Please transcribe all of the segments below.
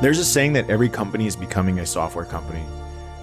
There's a saying that every company is becoming a software company.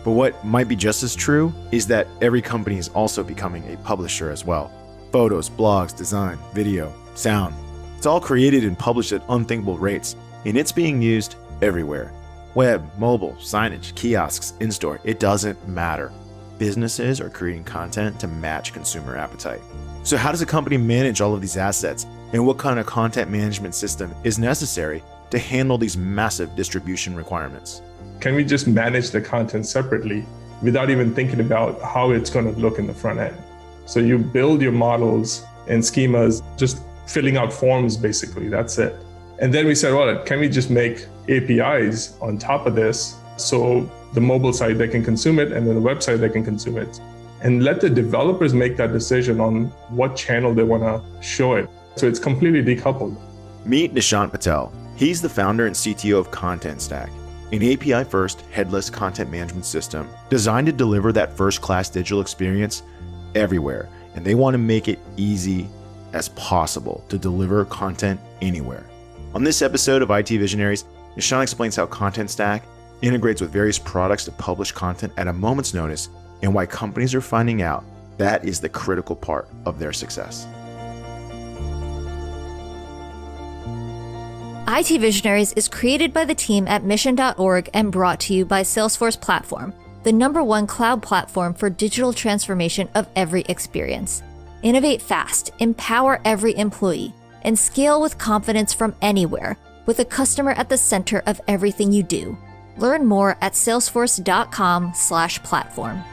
But what might be just as true is that every company is also becoming a publisher as well. Photos, blogs, design, video, sound. It's all created and published at unthinkable rates, and it's being used everywhere. Web, mobile, signage, kiosks, in-store, it doesn't matter. Businesses are creating content to match consumer appetite. So how does a company manage all of these assets, and what kind of content management system is necessary to handle these massive distribution requirements? Can we just manage the content separately without even thinking about how it's going to look in the front end? So you build your models and schemas, just filling out forms, basically, that's it. And then we said, well, can we just make APIs on top of this so the mobile side, they can consume it, and then the website, they can consume it, and let the developers make that decision on what channel they want to show it. So it's completely decoupled. Meet Nishant Patel. He's the founder and CTO of Contentstack, an API-first headless content management system designed to deliver that first-class digital experience everywhere. And they want to make it easy as possible to deliver content anywhere. On this episode of IT Visionaries, Nishant explains how Contentstack integrates with various products to publish content at a moment's notice and why companies are finding out that is the critical part of their success. IT Visionaries is created by the team at mission.org and brought to you by Salesforce Platform, the #1 cloud platform for digital transformation of every experience. Innovate fast, empower every employee, and scale with confidence from anywhere, with a customer at the center of everything you do. Learn more at salesforce.com/platform.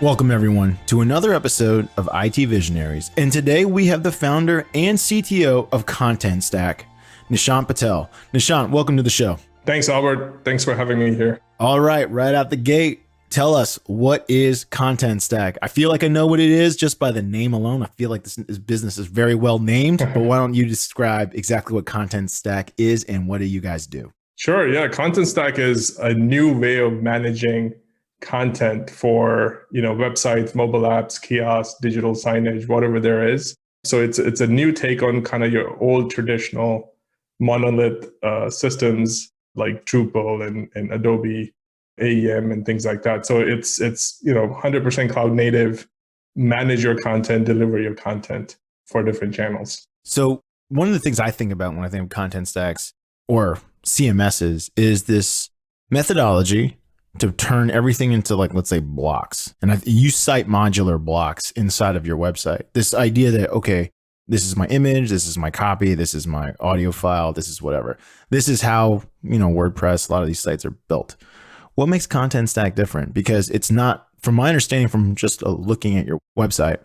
Welcome everyone to another episode of IT Visionaries, and today we have the founder and CTO of Contentstack, Nishant Patel. Nishant, welcome to the show. Thanks, Albert. Thanks for having me here. All right out the gate, tell us, what is Contentstack? I feel like I know what it is just by the name alone. I feel like this business is very well named, but why don't you describe exactly what Contentstack is and what do you guys do? Sure, yeah. Contentstack is a new way of managing content for websites, mobile apps, kiosks, digital signage, whatever there is. So it's a new take on kind of your old traditional monolith systems like Drupal and Adobe AEM and things like that. So it's 100% cloud native, manage your content, deliver your content for different channels. So one of the things I think about when I think of content stacks or CMSs is this methodology to turn everything into, like, let's say blocks. And you cite modular blocks inside of your website. This idea that, okay, this is my image, this is my copy, this is my audio file, this is whatever. This is how, WordPress, a lot of these sites are built. What makes Contentstack different? Because it's not, from my understanding from just looking at your website,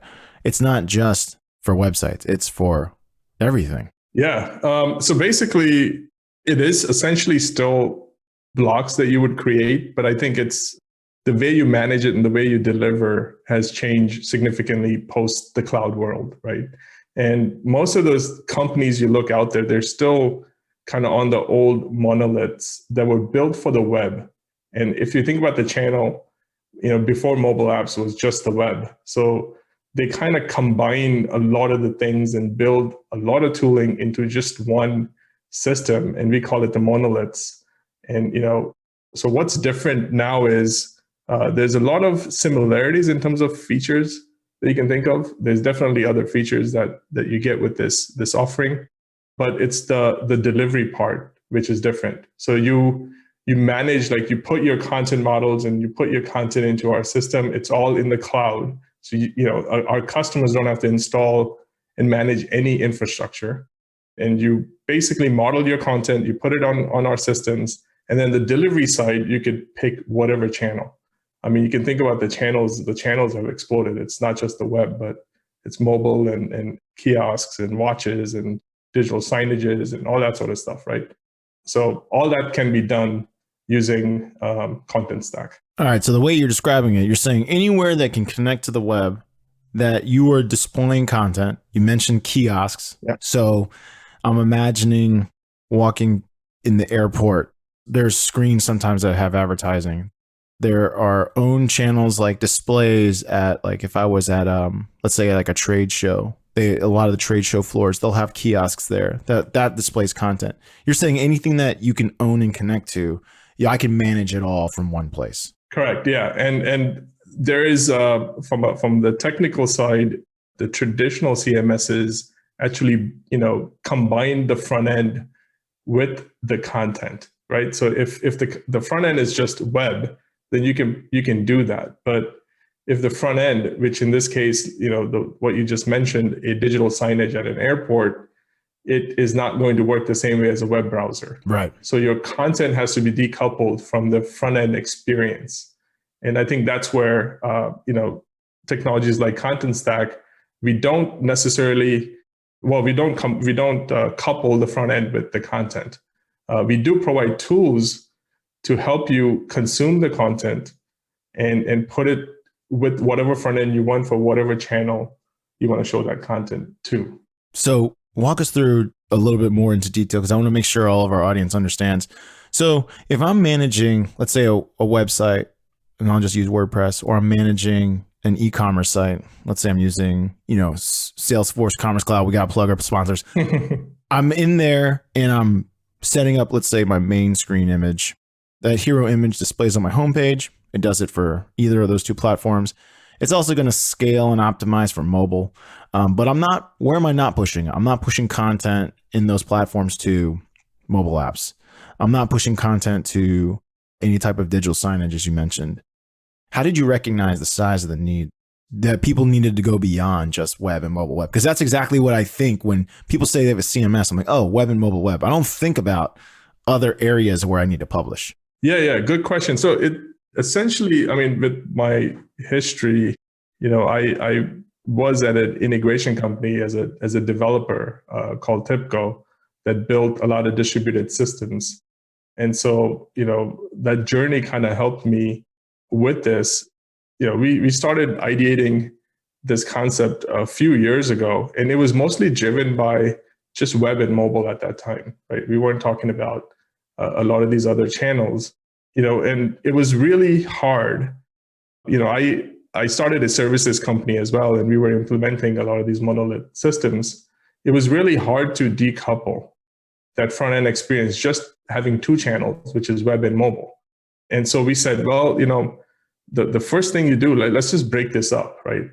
it's not just for websites, it's for everything. Yeah. So basically, it is essentially still blocks that you would create, but I think it's the way you manage it and the way you deliver has changed significantly post the cloud world, right? And most of those companies you look out there, they're still kind of on the old monoliths that were built for the web. And if you think about the channel, before mobile apps was just the web. So they kind of combine a lot of the things and build a lot of tooling into just one system, and we call it the monoliths. And, so what's different now is there's a lot of similarities in terms of features that you can think of. There's definitely other features that you get with this offering, but it's the delivery part, which is different. So you manage, like, you put your content models and you put your content into our system. It's all in the cloud. So, our customers don't have to install and manage any infrastructure. And you basically model your content, you put it on our systems. And then the delivery side, you could pick whatever channel. I mean, you can think about the channels. The channels have exploded. It's not just the web, but it's mobile and kiosks and watches and digital signages and all that sort of stuff, right? So all that can be done using Contentstack. All right. So the way you're describing it, you're saying anywhere that can connect to the web that you are displaying content. You mentioned kiosks. Yeah. So I'm imagining walking in the airport. There's screens sometimes that have advertising. There are own channels like displays at, like, if I was at, let's say, like a trade show, A lot of the trade show floors, they'll have kiosks there that displays content. You're saying anything that you can own and connect to, yeah, I can manage it all from one place. Correct. Yeah. And there is from the technical side, the traditional CMSs actually, combine the front end with the content, right? So if the front end is just web, then you can do that. But if the front end, which in this case, what you just mentioned, a digital signage at an airport, it is not going to work the same way as a web browser. Right. So your content has to be decoupled from the front end experience. And I think that's where, technologies like Contentstack, we don't necessarily, we don't couple the front end with the content. We do provide tools to help you consume the content and put it with whatever front end you want for whatever channel you want to show that content to. So walk us through a little bit more into detail, because I want to make sure all of our audience understands. So if I'm managing, let's say a website, and I'll just use WordPress, or I'm managing an e-commerce site. Let's say I'm using, Salesforce Commerce Cloud. We got to plug our sponsors. I'm in there and I'm setting up, let's say, my main screen image. That hero image displays on my homepage. It does it for either of those two platforms. It's also going to scale and optimize for mobile. But where am I not pushing? I'm not pushing content in those platforms to mobile apps. I'm not pushing content to any type of digital signage, as you mentioned. How did you recognize the size of the need that people needed to go beyond just web and mobile web? Because that's exactly what I think when people say they have a CMS. I'm like, oh, web and mobile web. I don't think about other areas where I need to publish. Yeah, good question. So it essentially, with my history, I was at an integration company as a developer called TIPCO that built a lot of distributed systems. And so, that journey kind of helped me with this. We started ideating this concept a few years ago, and it was mostly driven by just web and mobile at that time, right? We weren't talking about a lot of these other channels, and it was really hard. I started a services company as well, and we were implementing a lot of these monolith systems. It was really hard to decouple that front end experience, just having two channels, which is web and mobile. And so we said, well, the first thing you do, let's just break this up, right?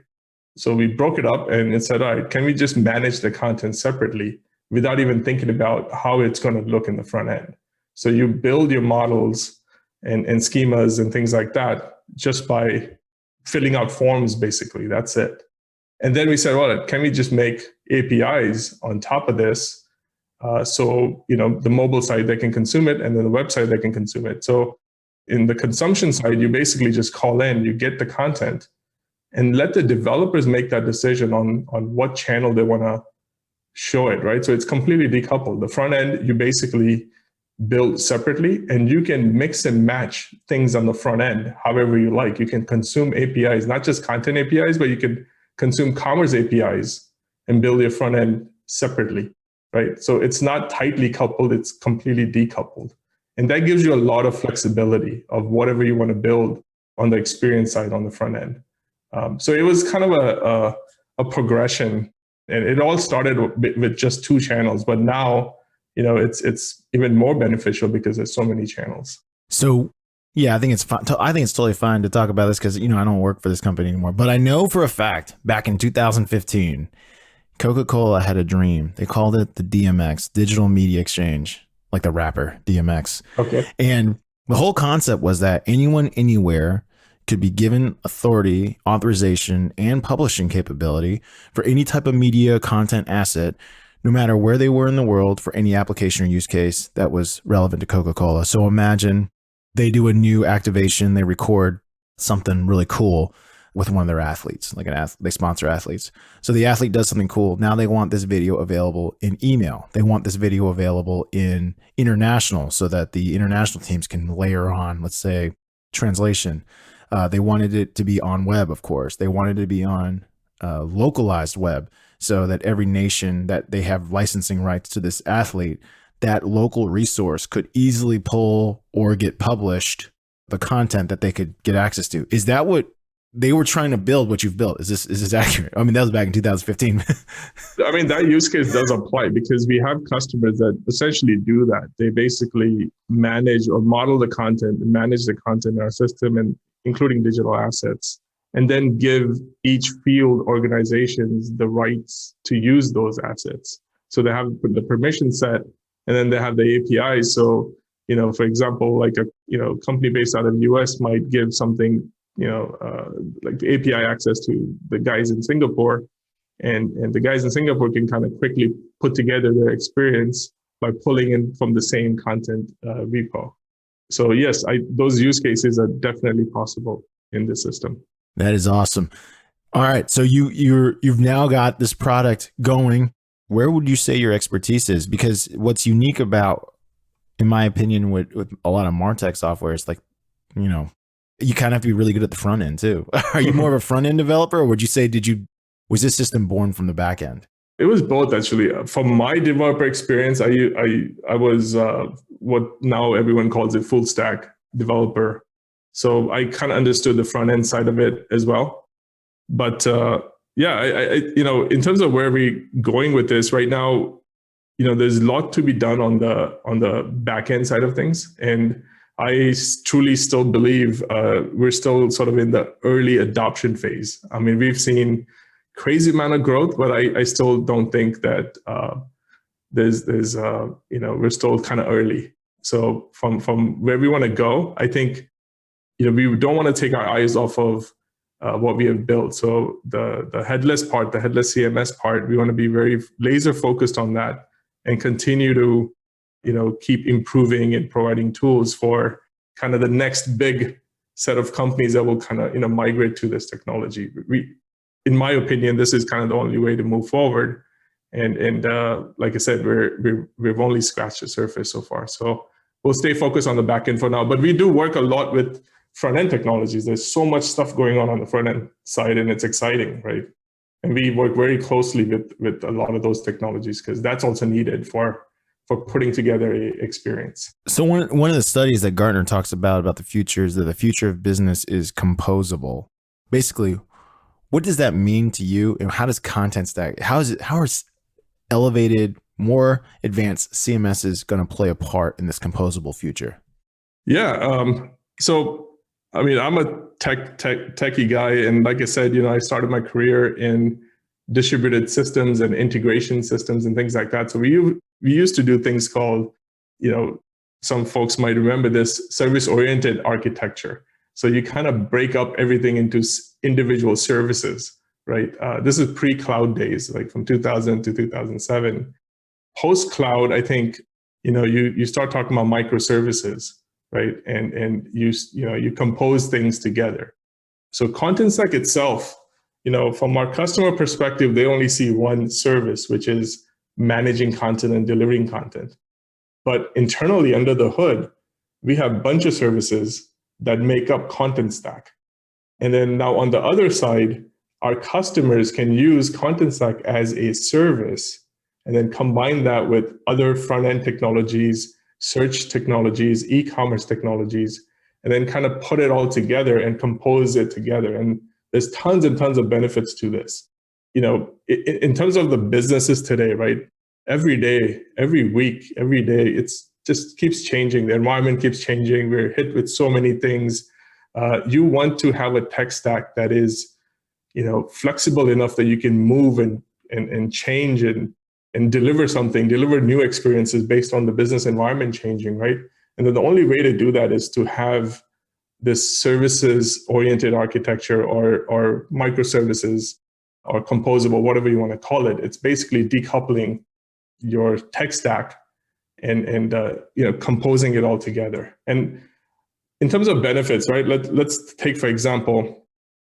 So we broke it up and it said, all right, can we just manage the content separately without even thinking about how it's going to look in the front end? So you build your models and schemas and things like that just by filling out forms, basically. That's it. And then we said, well, can we just make APIs on top of this? So, the mobile side, they can consume it, and then the website, they can consume it. So in the consumption side, you basically just call in, you get the content, and let the developers make that decision on what channel they want to show it, right? So it's completely decoupled. The front end, you basically build separately, and you can mix and match things on the front end however you like. You can consume APIs, not just content APIs, but you can consume commerce APIs and build your front end separately, right? So it's not tightly coupled, it's completely decoupled. And that gives you a lot of flexibility of whatever you want to build on the experience side on the front end. So it was kind of a progression, and it all started with just two channels, but now, it's even more beneficial because there's so many channels. So yeah, I think it's fine. I think it's totally fine to talk about this because, I don't work for this company anymore, but I know for a fact back in 2015, Coca-Cola had a dream. They called it the DMX, Digital Media Exchange, like the rapper DMX. Okay. And the whole concept was that anyone, anywhere could be given authority, authorization, and publishing capability for any type of media content asset, no matter where they were in the world, for any application or use case that was relevant to Coca-Cola. So imagine they do a new activation, they record something really cool with one of their athletes, like they sponsor athletes. So the athlete does something cool. Now they want this video available in email. They want this video available in international so that the international teams can layer on, let's say, translation. They wanted it to be on web, of course. They wanted it to be on localized web so that every nation that they have licensing rights to this athlete, that local resource could easily pull or get published the content that they could get access to. Is that what they were trying to build what you've built. Is this accurate? I mean, that was back in 2015. I mean, that use case does apply because we have customers that essentially do that. They basically manage or model the content and manage the content in our system, and including digital assets, and then give each field organizations the rights to use those assets. So they have the permission set, and then they have the APIs. So, for example, like a company based out of the US might give something, like the API access to the guys in Singapore, and the guys in Singapore can kind of quickly put together their experience by pulling in from the same content repo. So yes, those use cases are definitely possible in this system. That is awesome. All right, so you've now got this product going. Where would you say your expertise is? Because what's unique about, in my opinion, with a lot of MarTech software is like, you kind of have to be really good at the front end too. Are you more of a front end developer, or would you say was this system born from the back end? It was both, actually. From my developer experience, I was what now everyone calls a full stack developer. So I kind of understood the front end side of it as well. But in terms of where we're going with this right now, there's a lot to be done on the back end side of things, and I truly still believe we're still sort of in the early adoption phase. I mean, we've seen crazy amount of growth, but I still don't think that there's we're still kind of early. So from where we want to go, I think we don't want to take our eyes off of what we have built. So the headless part, the headless CMS part, we want to be very laser focused on that and continue to keep improving and providing tools for kind of the next big set of companies that will kind of migrate to this technology. In my opinion, this is kind of the only way to move forward. And like I said, we've only scratched the surface so far. So we'll stay focused on the back end for now. But we do work a lot with front end technologies. There's so much stuff going on the front end side, and it's exciting, right? And we work very closely with a lot of those technologies because that's also needed for putting together a experience. So one of the studies that Gartner talks about the future is that the future of business is composable. Basically, what does that mean to you? And how does Contentstack, how are elevated, more advanced CMSs going to play a part in this composable future? Yeah. So, I mean, I'm a techie guy. And like I said, I started my career in distributed systems and integration systems and things like that. So we used to do things called, some folks might remember this, service-oriented architecture. So you kind of break up everything into individual services, right? This is pre-cloud days, like from 2000 to 2007. Post-cloud, I think, you start talking about microservices, right? And you compose things together. So Contentstack itself, from our customer perspective, they only see one service, which is managing content and delivering content. But internally, under the hood, we have a bunch of services that make up Contentstack. And then now on the other side, our customers can use Contentstack as a service and then combine that with other front-end technologies, search technologies, e-commerce technologies, and then kind of put it all together and compose it together. And there's tons and tons of benefits to this. In terms of the businesses today, right? Every day, every week, every day, it's just keeps changing. The environment keeps changing. We're hit with so many things. You want to have a tech stack that is, flexible enough that you can move and change and deliver new experiences based on the business environment changing, right? And then the only way to do that is to have this services-oriented architecture or microservices or composable, whatever you want to call it. It's basically decoupling your tech stack and composing it all together. And in terms of benefits, right? Let's take, for example,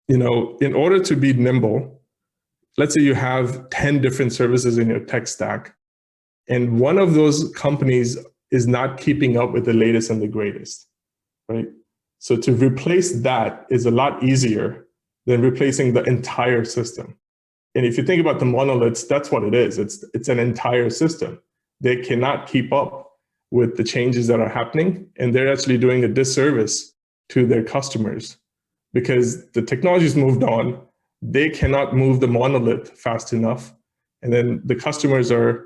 in order to be nimble, let's say you have 10 different services in your tech stack, and one of those companies is not keeping up with the latest and the greatest, right? So to replace that is a lot easier than replacing the entire system. And if you think about the monoliths, that's what it is. It's an entire system. They cannot keep up with the changes that are happening, and they're actually doing a disservice to their customers because the technology's moved on. They cannot move the monolith fast enough. And then the customers are,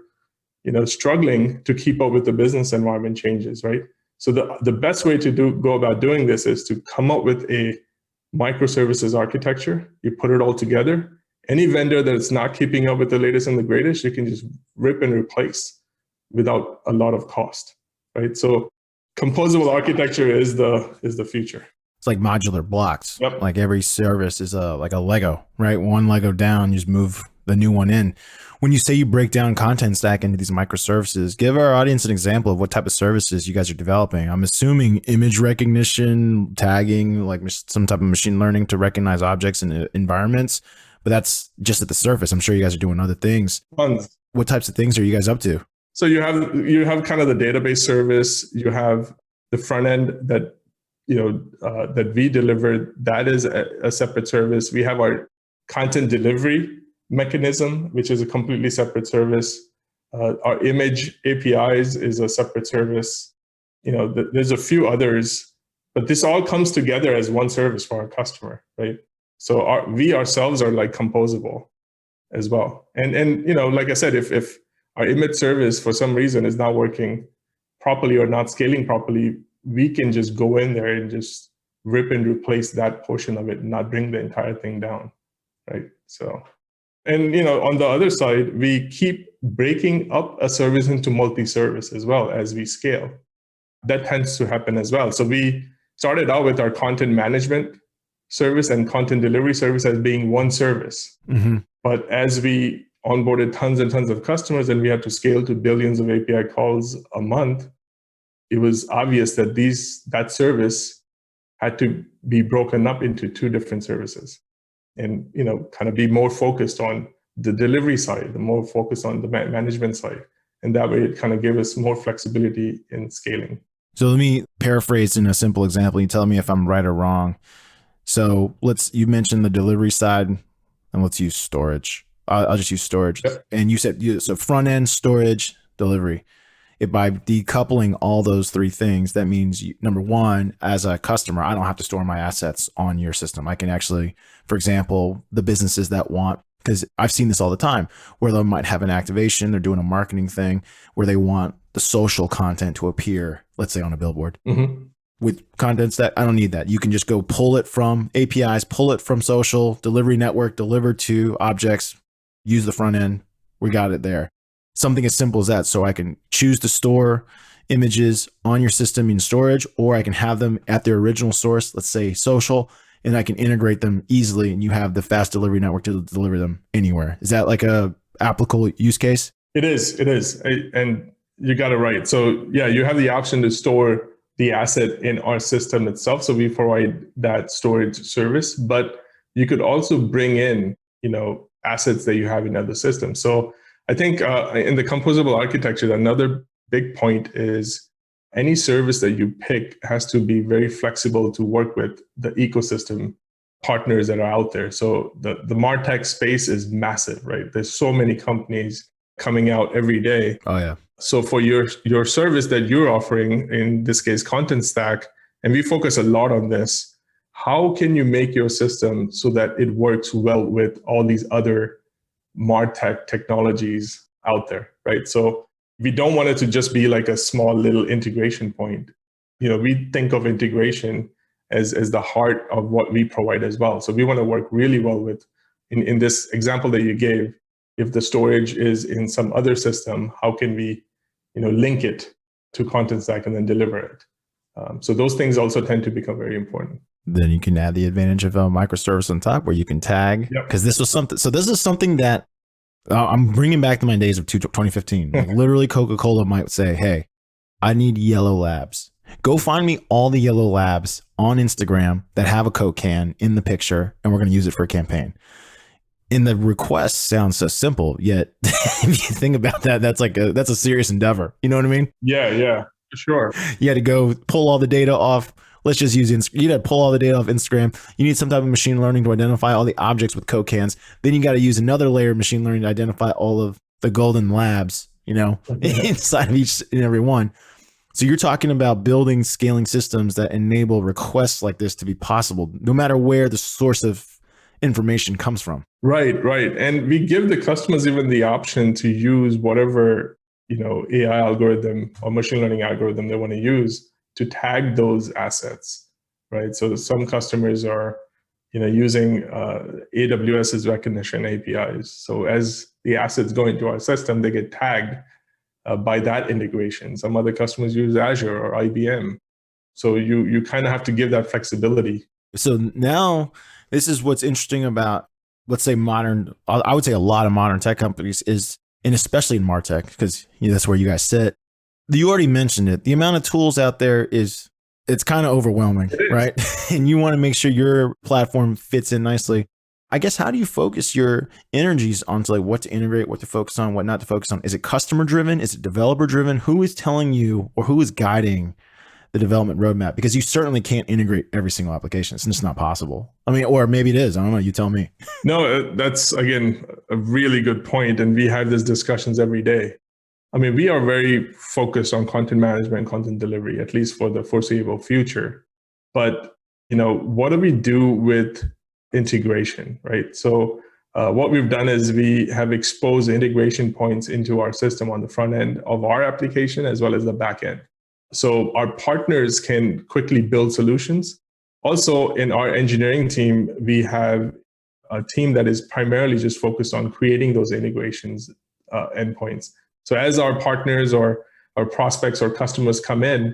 struggling to keep up with the business environment changes, right? So the best way to go about doing this is to come up with a microservices architecture. You put it all together. Any vendor that's not keeping up with the latest and the greatest, you can just rip and replace without a lot of cost, right? So composable architecture is the future. It's like modular blocks. Yep. Like every service is like a Lego, right? One Lego down, you just move the new one in. When you say you break down Contentstack into these microservices, give our audience an example of what type of services you guys are developing. I'm assuming image recognition, tagging, like some type of machine learning to recognize objects and environments, but that's just at the surface. I'm sure you guys are doing other things. Tons. What types of things are you guys up to? So you have kind of the database service. You have the front end that that we deliver. That is a separate service. We have our content delivery mechanism, which is a completely separate service. Our image APIs is a separate service. There's a few others, but this all comes together as one service for our customer, right? So we ourselves are like composable as well. And like I said, if our image service for some reason is not working properly or not scaling properly, we can just go in there and just rip and replace that portion of it and not bring the entire thing down, right? So, and on the other side, we keep breaking up a service into multi-service as well as we scale. That tends to happen as well. So we started out with our content management service and content delivery service as being one service. Mm-hmm. But as we onboarded tons and tons of customers and we had to scale to billions of API calls a month, it was obvious that that service had to be broken up into two different services and, kind of be more focused on the delivery side, more focused on the management side. And that way it kind of gave us more flexibility in scaling. So let me paraphrase in a simple example. You tell me if I'm right or wrong. So you mentioned the delivery side, and let's use storage. I'll just use storage. Yep. And you said so front end, storage, delivery. By decoupling all those three things, that means number one, as a customer, I don't have to store my assets on your system. I can actually, for example, the businesses that want, because I've seen this all the time, where they might have an activation, they're doing a marketing thing where they want the social content to appear, let's say on a billboard. Mm-hmm. With Contentstack, I don't need that. You can just go pull it from APIs, pull it from social, delivery network, deliver to objects, use the front end. We got it there. Something as simple as that. So I can choose to store images on your system in storage, or I can have them at their original source, let's say social, and I can integrate them easily, and you have the fast delivery network to deliver them anywhere. Is that like a applicable use case? It is. And you got it right. So yeah, you have the option to store the asset in our system itself. So we provide that storage service, but you could also bring in, assets that you have in other systems. So I think in the composable architecture, another big point is any service that you pick has to be very flexible to work with the ecosystem partners that are out there. So the MarTech space is massive, right? There's so many companies coming out every day. Oh yeah. So for your service that you're offering, in this case, Contentstack, and we focus a lot on this, how can you make your system so that it works well with all these other MarTech technologies out there, right? So we don't want it to just be like a small little integration point. We think of integration as the heart of what we provide as well. So we want to work really well with, in this example that you gave, if the storage is in some other system, how can we, link it to Contentstack and then deliver it? So those things also tend to become very important. Then you can add the advantage of a microservice on top where you can tag. Because this was something. So this is something that I'm bringing back to my days of 2015. Like literally, Coca-Cola might say, "Hey, I need yellow labs. Go find me all the yellow labs on Instagram that have a Coke can in the picture, and we're going to use it for a campaign." And the request sounds so simple, yet if you think about that, that's a serious endeavor. You know what I mean? Yeah, for sure. You had to go pull all the data off. Let's just use you got to pull all the data off Instagram. You need some type of machine learning to identify all the objects with Coke cans. Then you got to use another layer of machine learning to identify all of the golden labs, inside of each and every one. So you're talking about building scaling systems that enable requests like this to be possible, no matter where the source of information comes from. Right, right. And we give the customers even the option to use whatever, AI algorithm or machine learning algorithm they want to use to tag those assets, right? So some customers are, using AWS's recognition APIs. So as the assets go into our system, they get tagged by that integration. Some other customers use Azure or IBM. So you kind of have to give that flexibility. So now this is what's interesting about, let's say I would say a lot of modern tech companies is, and especially in MarTech, because that's where you guys sit. You already mentioned it. The amount of tools out there it's kind of overwhelming, right? And you want to make sure your platform fits in nicely. I guess, how do you focus your energies onto like what to integrate, what to focus on, what not to focus on? Is it customer driven? Is it developer driven? Who is telling you, or who is guiding the development roadmap? Because you certainly can't integrate every single application. It's just not possible. I mean, or maybe it is. I don't know. You tell me. No, that's, again, a really good point. And we have these discussions every day. I mean, we are very focused on content management and content delivery, at least for the foreseeable future. But, what do we do with integration, right? So what we've done is we have exposed integration points into our system on the front end of our application as well as the back end. So our partners can quickly build solutions. Also, in our engineering team, we have a team that is primarily just focused on creating those integrations endpoints. So as our partners or our prospects or customers come in,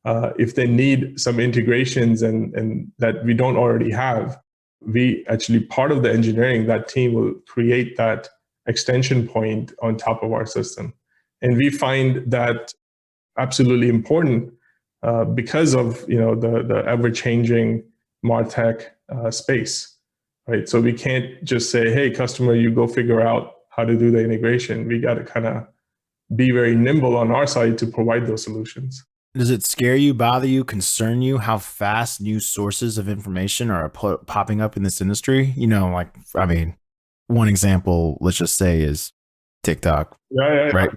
if they need some integrations and that we don't already have, we actually, part of the engineering, that team will create that extension point on top of our system. And we find that absolutely important because of the ever-changing MarTech space, right? So we can't just say, hey, customer, you go figure out how to do the integration. We got to kind of be very nimble on our side to provide those solutions. Does it scare you, bother you, concern you how fast new sources of information are popping up in this industry? One example, let's just say, is TikTok. Yeah. Right?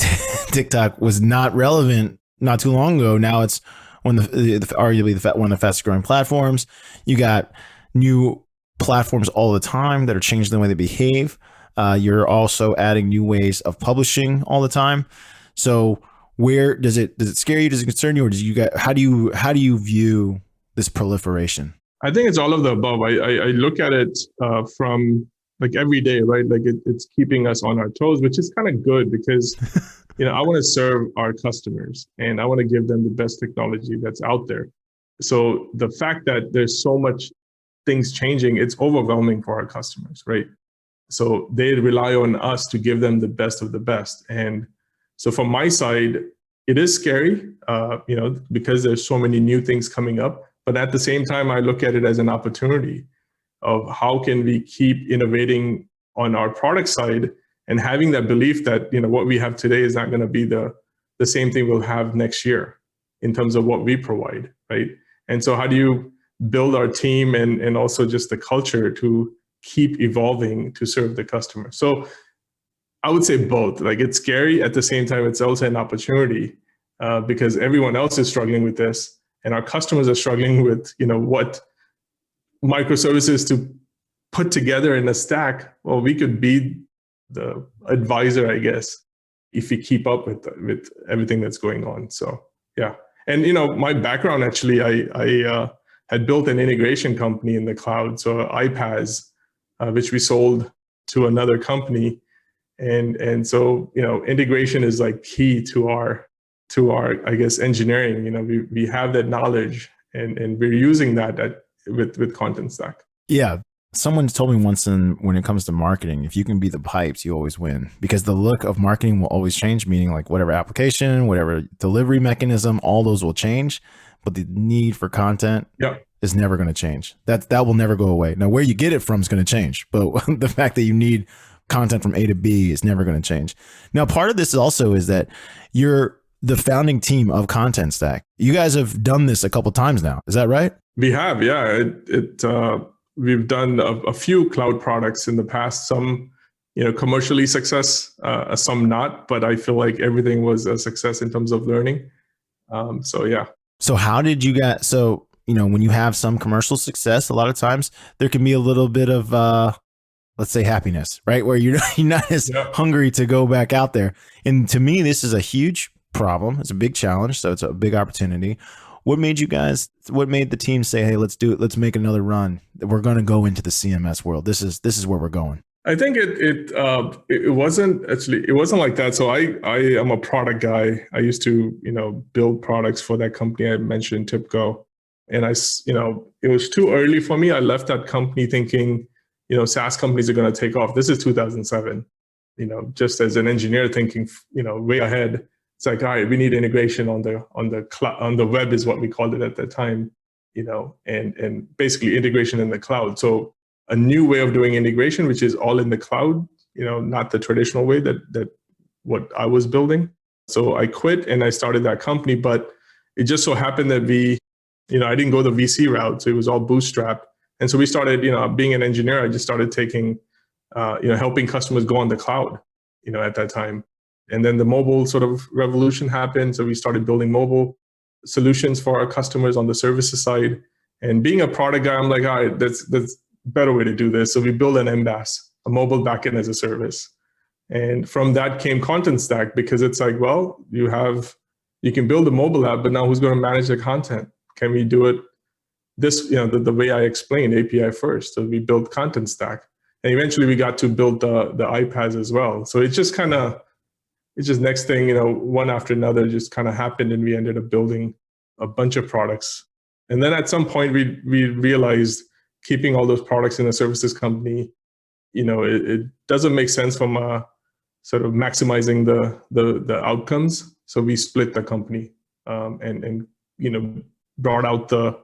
TikTok was not relevant not too long ago. Now it's arguably one of the fastest growing platforms. You got new platforms all the time that are changing the way they behave. You're also adding new ways of publishing all the time. So where does it scare you? Does it concern you, or how do you view this proliferation? I think it's all of the above. I look at it from like every day, right? Like it's keeping us on our toes, which is kind of good because I want to serve our customers and I want to give them the best technology that's out there. So the fact that there's so much things changing, it's overwhelming for our customers, right? So they rely on us to give them the best of the best. And so from my side, it is scary, because there's so many new things coming up. But at the same time, I look at it as an opportunity of how can we keep innovating on our product side and having that belief that, what we have today is not going to be the same thing we'll have next year in terms of what we provide, right? And so how do you build our team and also just the culture to keep evolving to serve the customer? So I would say both. Like, it's scary. At the same time, it's also an opportunity because everyone else is struggling with this, and our customers are struggling with, what microservices to put together in a stack. Well, we could be the advisor, I guess, if we keep up with everything that's going on. So yeah, and my background actually, I had built an integration company in the cloud, so iPaaS, which we sold to another company. And so, integration is like key to our, I guess, engineering. We have that knowledge and we're using that with Contentstack. Yeah. Someone told me once when it comes to marketing, if you can be the pipes, you always win, because the look of marketing will always change, meaning like whatever application, whatever delivery mechanism, all those will change. But the need for content is never going to change. That will never go away. Now, where you get it from is going to change. But the fact that you need content from A to B is never going to change. Now, part of this also is that you're the founding team of Contentstack. You guys have done this a couple of times now. Is that right? We have, yeah. We've done a few cloud products in the past. Some, commercially success, some not. But I feel like everything was a success in terms of learning. So yeah. So how did you guys, so, when you have some commercial success, a lot of times there can be a little bit of, let's say happiness, right? Where you're not as Yeah. hungry to go back out there. And to me, this is a huge problem. It's a big challenge. So it's a big opportunity. What made the team say, hey, let's do it. Let's make another run. We're going to go into the CMS world. This is where we're going. I think it wasn't like that. So I am a product guy. I used to, build products for that company I mentioned, TIPCO. And it was too early for me. I left that company thinking, SaaS companies are going to take off. This is 2007, just as an engineer thinking, way ahead. It's like, all right, we need integration on the web is what we called it at that time, and basically integration in the cloud. So a new way of doing integration, which is all in the cloud, not the traditional way that what I was building. So I quit and I started that company, but it just so happened that I didn't go the VC route. So it was all bootstrapped. And so we started, being an engineer, I just started taking, helping customers go on the cloud, at that time. And then the mobile sort of revolution happened. So we started building mobile solutions for our customers on the services side. And being a product guy, I'm like, all right, that's better way to do this. So we built an MBaaS, a mobile backend as a service. And from that came Contentstack, because it's like, well, you can build a mobile app, but now who's going to manage the content? Can we do it the way I explained, API first? So we built Contentstack. And eventually we got to build the iPads as well. So it's just next thing, one after another just kind of happened, and we ended up building a bunch of products. And then at some point we realized keeping all those products in a services company, it doesn't make sense from a sort of maximizing the outcomes. So we split the company and brought out the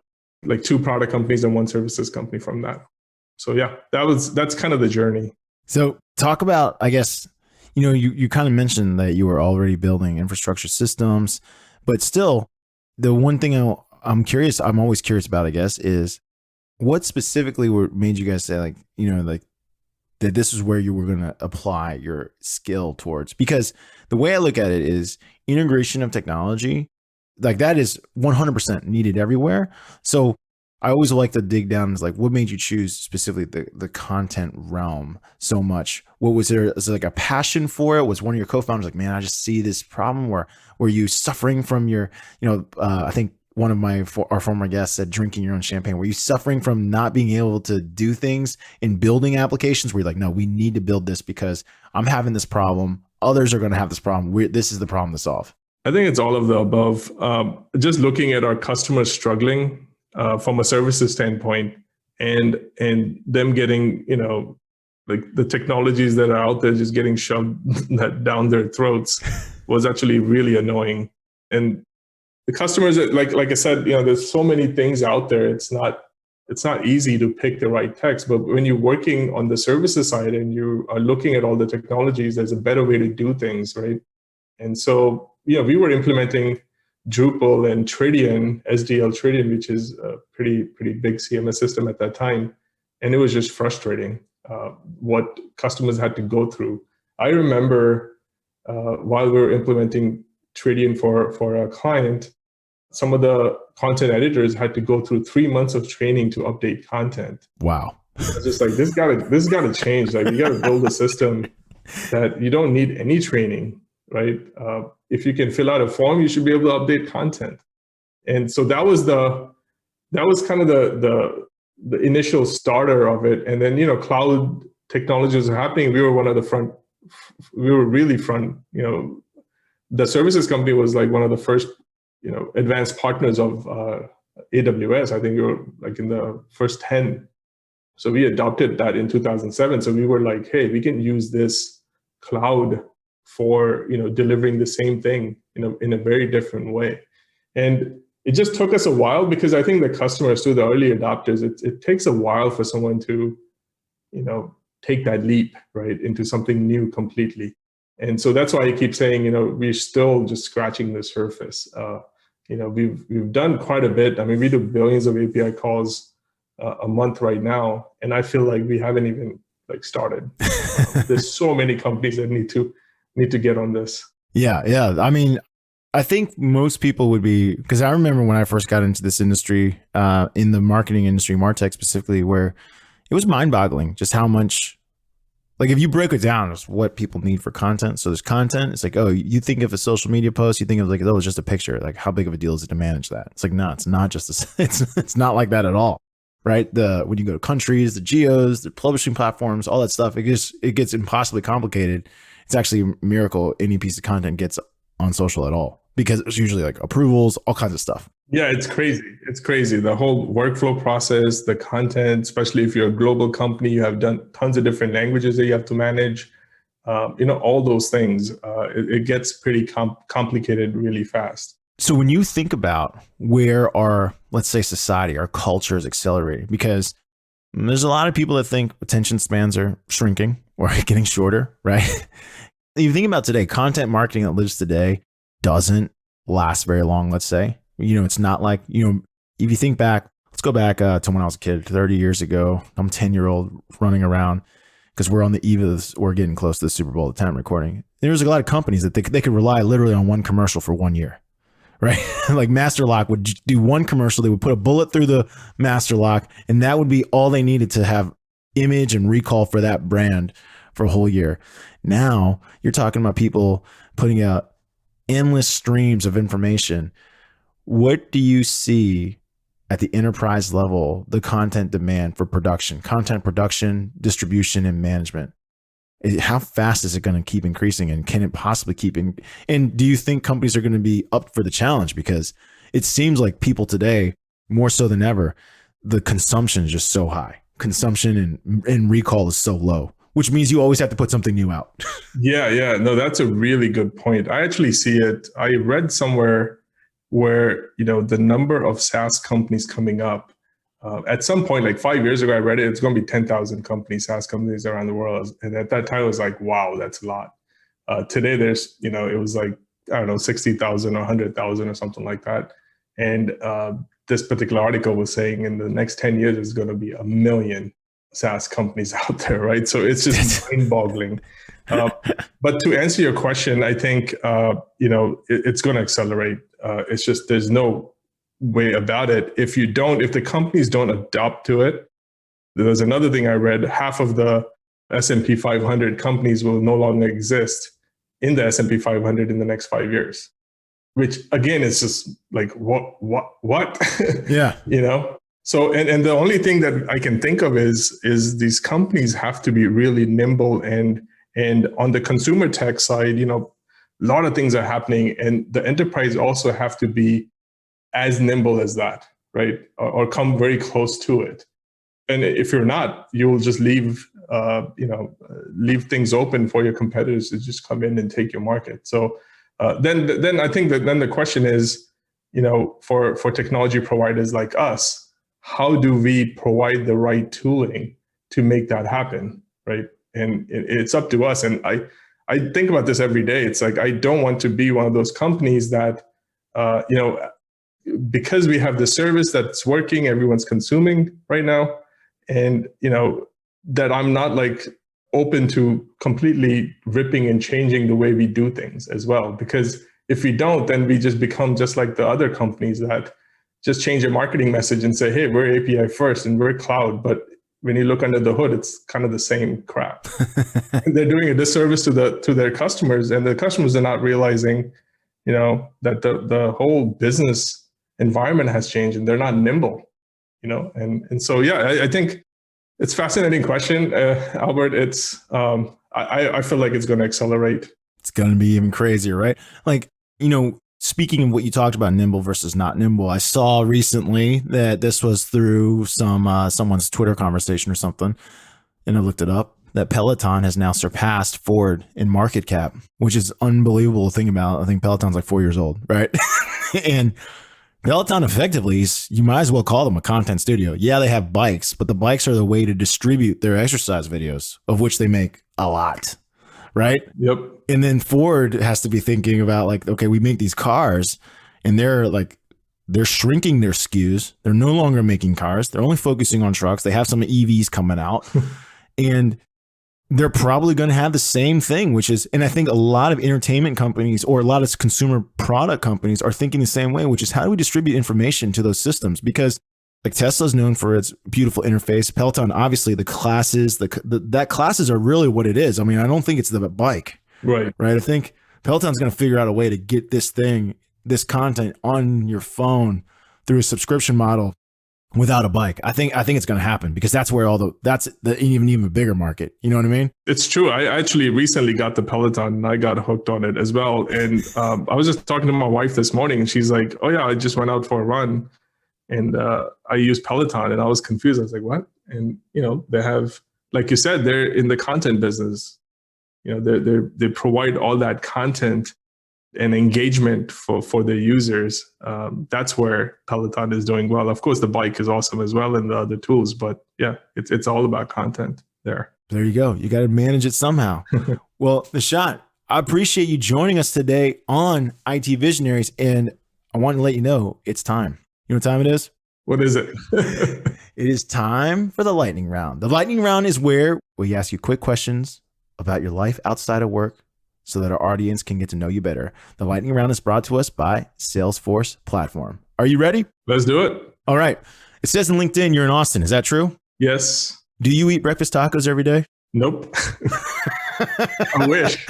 two product companies and one services company from that. So yeah, that's kind of the journey. So talk about, I guess, you kind of mentioned that you were already building infrastructure systems, but still the one thing I'm always curious about, I guess, is what specifically made you guys say that this is where you were going to apply your skill towards? Because the way I look at it is integration of technology, that is 100% needed everywhere. So I always like to dig down. It's what made you choose specifically the content realm so much? What was there? Is there a passion for it? Was one of your co-founders like, man, I just see this problem where were you suffering from your, I think one of our former guests said drinking your own champagne. Were you suffering from not being able to do things in building applications where you're like, no, we need to build this because I'm having this problem. Others are going to have this problem. This is the problem to solve. I think it's all of the above. Just looking at our customers struggling from a services standpoint, and them getting, the technologies that are out there just getting shoved down their throats was actually really annoying. And the customers, like I said, there's so many things out there. It's not easy to pick the right text, but when you're working on the services side and you are looking at all the technologies, there's a better way to do things, right? And so, we were implementing Drupal and Tridion, SDL Tridion, which is a pretty big CMS system at that time. And it was just frustrating what customers had to go through. I remember while we were implementing Tridion for a client, some of the content editors had to go through 3 months of training to update content. Wow. It's just like, this gotta change. You gotta build a system that you don't need any training, right? If you can fill out a form, you should be able to update content. And so that was kind of the initial starter of it. And then, cloud technologies are happening. We were really front, the services company was one of the first, advanced partners of AWS. I think we were in the first 10. So we adopted that in 2007. So we were like, hey, we can use this cloud for, delivering the same thing, in a very different way. And it just took us a while, because I think the customers, too, the early adopters, it takes a while for someone to, take that leap, right, into something new completely. And so that's why I keep saying, we're still just scratching the surface. We've done quite a bit. I mean, we do billions of API calls a month right now, and I feel like we haven't even started. There's so many companies that need to get on this. Yeah. I mean, I think most people would be, because I remember when I first got into this industry, in the marketing industry, MarTech specifically, where it was mind-boggling just how much, like if you break it down, it's what people need for content. So there's content. It's like, oh, you think of a social media post, you think of like, oh, it's just a picture. Like how big of a deal is it to manage that? It's like, no, it's not just it's not like that at all, right? When you go to countries, the geos, the publishing platforms, all that stuff, it gets impossibly complicated. It's actually a miracle any piece of content gets on social at all, because it's usually like approvals, all kinds of stuff. Yeah, it's crazy. It's crazy. The whole workflow process, the content, especially if you're a global company, you have done tons of different languages that you have to manage. All those things. It gets pretty complicated really fast. So when you think about where our, let's say, society, our culture is accelerating, because there's a lot of people that think attention spans are shrinking or getting shorter, right? You think about today, content marketing that lives today doesn't last very long, let's say. It's not like, if you think back, let's go back to when I was a kid, 30 years ago. I'm 10-year-old running around because we're on the eve of this, we're getting close to the Super Bowl at the time recording. There's a lot of companies that they could rely literally on one commercial for 1 year, right? Like Master Lock would do one commercial. They would put a bullet through the Master Lock, and that would be all they needed to have image and recall for that brand for a whole year. Now you're talking about people putting out endless streams of information. What do you see at the enterprise level, the content demand for content production, distribution, and management? How fast is it going to keep increasing, and can it possibly keep and do you think companies are going to be up for the challenge? Because it seems like people today, more so than ever, the consumption is just so high. Consumption and recall is so low, which means you always have to put something new out. Yeah. No, that's a really good point. I actually see it. I read somewhere where, the number of SaaS companies coming up, at some point, like 5 years ago, I read it, it's going to be 10,000 companies, SaaS companies around the world. And at that time, I was like, wow, that's a lot. Today, there's, it was like, I don't know, 60,000 or 100,000 or something like that. And this particular article was saying in the next 10 years, there's going to be 1 million SaaS companies out there, right? So it's just mind-boggling. But to answer your question, I think, it's going to accelerate. It's just, there's no way about it. If the companies don't adopt to it, there's another thing I read, half of the S&P 500 companies will no longer exist in the S&P 500 in the next 5 years, which again, is just like, what? Yeah. So, and the only thing that I can think of is these companies have to be really nimble, and on the consumer tech side, a lot of things are happening, and the enterprise also have to be as nimble as that, right? Or come very close to it. And if you're not, you will just leave things open for your competitors to just come in and take your market. So then I think that then the question is, for technology providers like us, how do we provide the right tooling to make that happen, right? And it's up to us. And I think about this every day. It's like, I don't want to be one of those companies that, because we have the service that's working, everyone's consuming right now, and, that I'm not like open to completely ripping and changing the way we do things as well. Because if we don't, then we just become just like the other companies that just change their marketing message and say, hey, we're API first and we're cloud. But when you look under the hood, it's kind of the same crap. They're doing a disservice to their customers, and the customers are not realizing, that the whole business environment has changed and they're not nimble, and so, yeah, I think it's a fascinating question, Albert. It's, I feel like it's going to accelerate. It's going to be even crazier, right? Like, speaking of what you talked about, nimble versus not nimble, I saw recently that this was through someone's Twitter conversation or something, and I looked it up, that Peloton has now surpassed Ford in market cap, which is unbelievable to think about. I think Peloton's like 4 years old, right? And Peloton effectively, you might as well call them a content studio. Yeah, they have bikes, but the bikes are the way to distribute their exercise videos, of which they make a lot, right? Yep. And then Ford has to be thinking about like, okay, we make these cars, and they're shrinking their SKUs. They're no longer making cars. They're only focusing on trucks. They have some EVs coming out. And they're probably going to have the same thing, which is, and I think a lot of entertainment companies or a lot of consumer product companies are thinking the same way, which is how do we distribute information to those systems? Because like Tesla's known for its beautiful interface. Peloton, obviously the classes, that classes are really what it is. I mean, I don't think it's the bike, Right. I think Peloton's going to figure out a way to get this content on your phone through a subscription model without a bike. I think it's going to happen because that's where that's the even bigger market. You know what I mean? It's true. I actually recently got the Peloton and I got hooked on it as well. And I was just talking to my wife this morning and she's like, oh yeah, I just went out for a run and I used Peloton, and I was confused. I was like, what? And, they have, like you said, they're in the content business. They provide all that content and engagement for their users. That's where Peloton is doing well. Of course, the bike is awesome as well and the other tools, but yeah, it's all about content there. There you go. You got to manage it somehow. Well, Nishant, I appreciate you joining us today on IT Visionaries, and I want to let you know it's time. You know what time it is? What is it? It is time for the lightning round. The lightning round is where we ask you quick questions about your life outside of work so that our audience can get to know you better. The lightning round is brought to us by Salesforce Platform. Are you ready? Let's do it. All right. It says in LinkedIn you're in Austin. Is that true? Yes. Do you eat breakfast tacos every day? Nope. I wish.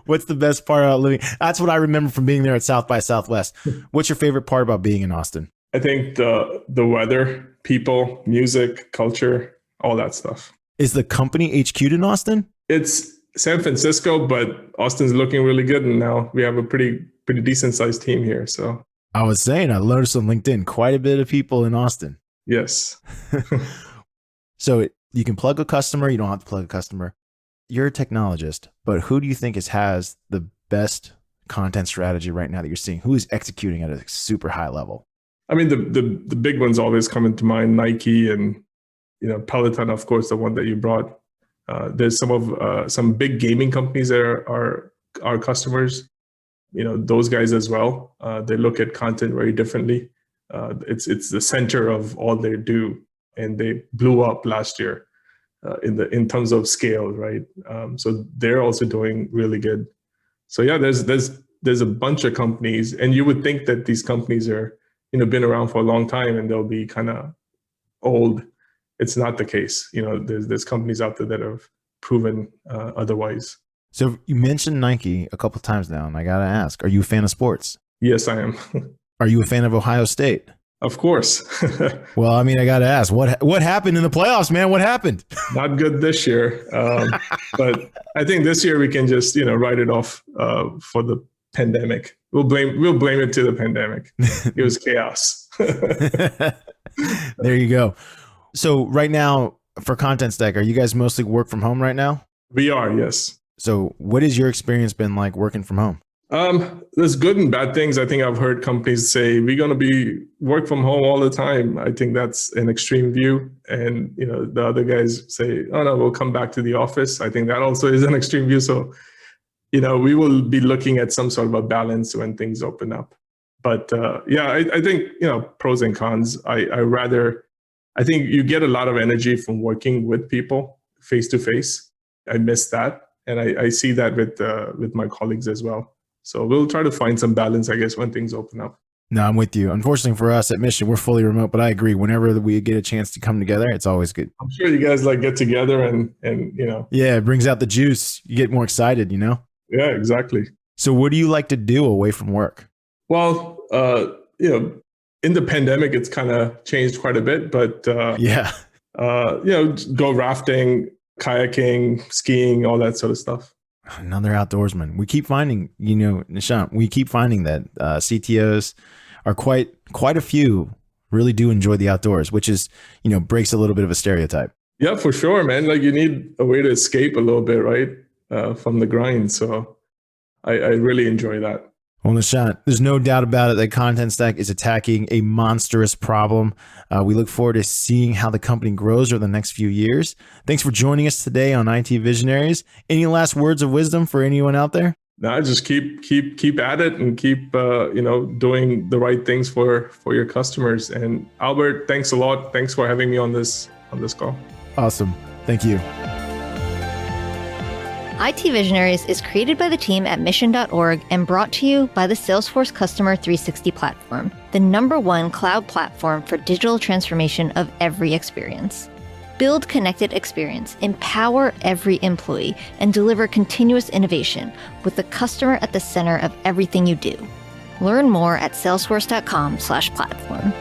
What's the best part about living? That's what I remember from being there at South by Southwest. What's your favorite part about being in Austin? I think the weather, people, music, culture, all that stuff. Is the company HQ'd in Austin? It's San Francisco, but Austin's looking really good. And now we have a pretty decent sized team here. So I was saying, I noticed on LinkedIn, quite a bit of people in Austin. Yes. So you can plug a customer. You don't have to plug a customer. You're a technologist, but who do you think has the best content strategy right now that you're seeing? Who is executing at a super high level? I mean, the big ones always come into mind, Nike and, Peloton, of course, the one that you brought. There's some big gaming companies that are our customers, those guys as well. They look at content very differently. It's the center of all they do. And they blew up last year in terms of scale, right? So they're also doing really good. So yeah, there's a bunch of companies, and you would think that these companies are, been around for a long time and they'll be kind of old. It's not the case. There's companies out there that have proven otherwise. So you mentioned Nike a couple of times now, and I got to ask, are you a fan of sports? Yes, I am. Are you a fan of Ohio State? Of course. Well, I mean, I got to ask, what happened in the playoffs, man? What happened? Not good this year. But I think this year we can just, write it off for the pandemic. We'll blame it to the pandemic. It was chaos. There you go. So right now for Contentstack, are you guys mostly work from home right now? We are, yes. So what has your experience been like working from home? There's good and bad things. I think I've heard companies say we're going to be work from home all the time. I think that's an extreme view. And, the other guys say, oh no, we'll come back to the office. I think that also is an extreme view. So, we will be looking at some sort of a balance when things open up. But I think, pros and cons. I think you get a lot of energy from working with people face to face. I miss that. And I see that with my colleagues as well. So we'll try to find some balance, I guess, when things open up. No, I'm with you. Unfortunately for us at Mission, we're fully remote, but I agree. Whenever we get a chance to come together, it's always good. I'm sure you guys get together and. Yeah, it brings out the juice. You get more excited, Yeah, exactly. So what do you like to do away from work? Well, in the pandemic, it's kind of changed quite a bit, but go rafting, kayaking, skiing, all that sort of stuff. Another outdoorsman. We keep finding, Nishant, that CTOs are quite a few really do enjoy the outdoors, which is, breaks a little bit of a stereotype. Yeah, for sure, man. Like you need a way to escape a little bit, right? From the grind. So I really enjoy that. Well, Nishant, there's no doubt about it that Contentstack is attacking a monstrous problem. We look forward to seeing how the company grows over the next few years. Thanks for joining us today on IT Visionaries. Any last words of wisdom for anyone out there? No, just keep at it and keep doing the right things for your customers. And Albert, thanks a lot. Thanks for having me on this call. Awesome. Thank you. IT Visionaries is created by the team at mission.org and brought to you by the Salesforce Customer 360 platform, the #1 cloud platform for digital transformation of every experience. Build connected experience, empower every employee, and deliver continuous innovation with the customer at the center of everything you do. Learn more at salesforce.com/platform.